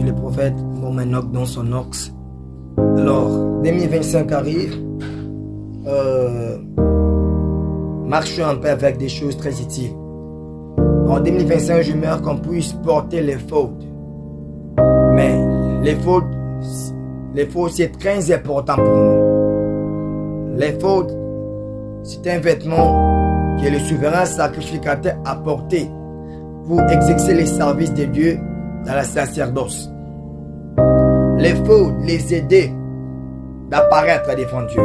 le prophète Bon Enoch dans son ox. Alors, 2025 arrive. Marchons un peu avec des choses très utiles. En 2025, j'aimerais qu'on puisse porter les fautes. Mais les fautes, c'est très important pour nous. Les fautes, c'est un vêtement que le souverain sacrificateur a porté pour exercer les services de Dieu dans la sacerdoce. Les fautes les aider d'apparaître devant Dieu.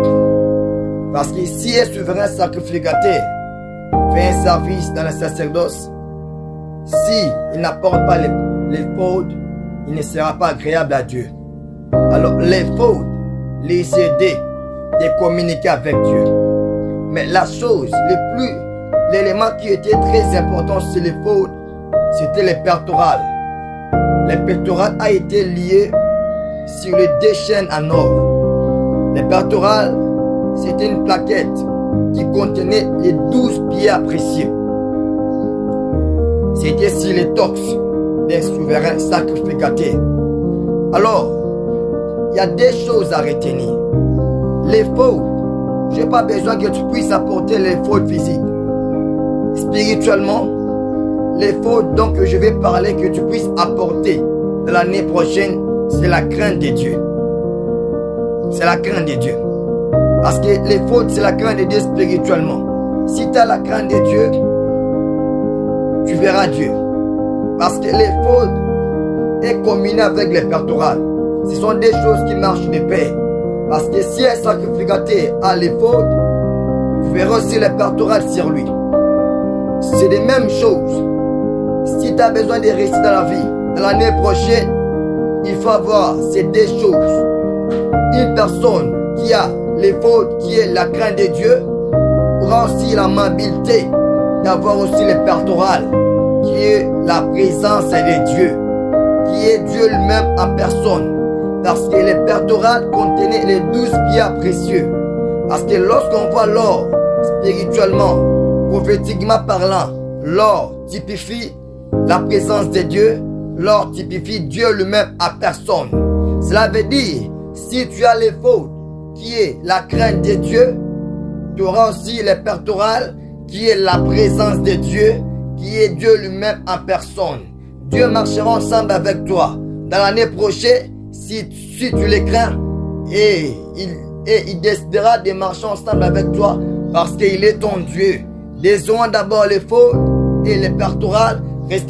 Parce que si un souverain sacrificateur fait un service dans la sacerdoce, si il n'apporte pas les fautes, il ne sera pas agréable à Dieu. Alors les fautes les aider de communiquer avec Dieu. Mais la chose, l'élément qui était très important sur les fautes, c'était les pectorales. Les pectorales a été lié sur les deux chaînes en or. Les pectorales, c'était une plaquette qui contenait les 12 pierres précieuses. C'était sur les tox d'un souverain sacrificateur. Alors, il y a des choses à retenir. Les fautes, je n'ai pas besoin que tu puisses apporter les fautes physiques. Spirituellement, les fautes dont je vais parler, que tu puisses apporter de l'année prochaine, c'est la crainte de Dieu. C'est la crainte de Dieu. Parce que les fautes, c'est la crainte de Dieu spirituellement. Si tu as la crainte de Dieu, tu verras Dieu. Parce que les fautes est combiné avec les pectorales. Ce sont des choses qui marchent de pair. Parce que si un sacrificateur a les fautes, vous verrez aussi les pectorales sur lui. C'est les mêmes choses. Si tu as besoin de réussir dans la vie, dans l'année prochaine, il faut avoir ces deux choses. Une personne qui a les fautes, qui est la crainte de Dieu, aura aussi l'amabilité d'avoir aussi les pectorales, qui est la présence de Dieu, qui est Dieu lui-même en personne. Parce que les pectorales contenaient les 12 pierres précieuses. Parce que lorsqu'on voit l'or, spirituellement, prophétiquement parlant, l'or typifie la présence de Dieu, l'or typifie Dieu lui-même en personne. Cela veut dire, si tu as les fautes, qui est la crainte de Dieu, tu auras aussi les pectorales, qui est la présence de Dieu, qui est Dieu lui-même en personne. Dieu marchera ensemble avec toi. Dans l'année prochaine, si tu les crains, et il décidera de marcher ensemble avec toi, parce qu'il est ton Dieu. Désolons d'abord les fautes et les pectorales,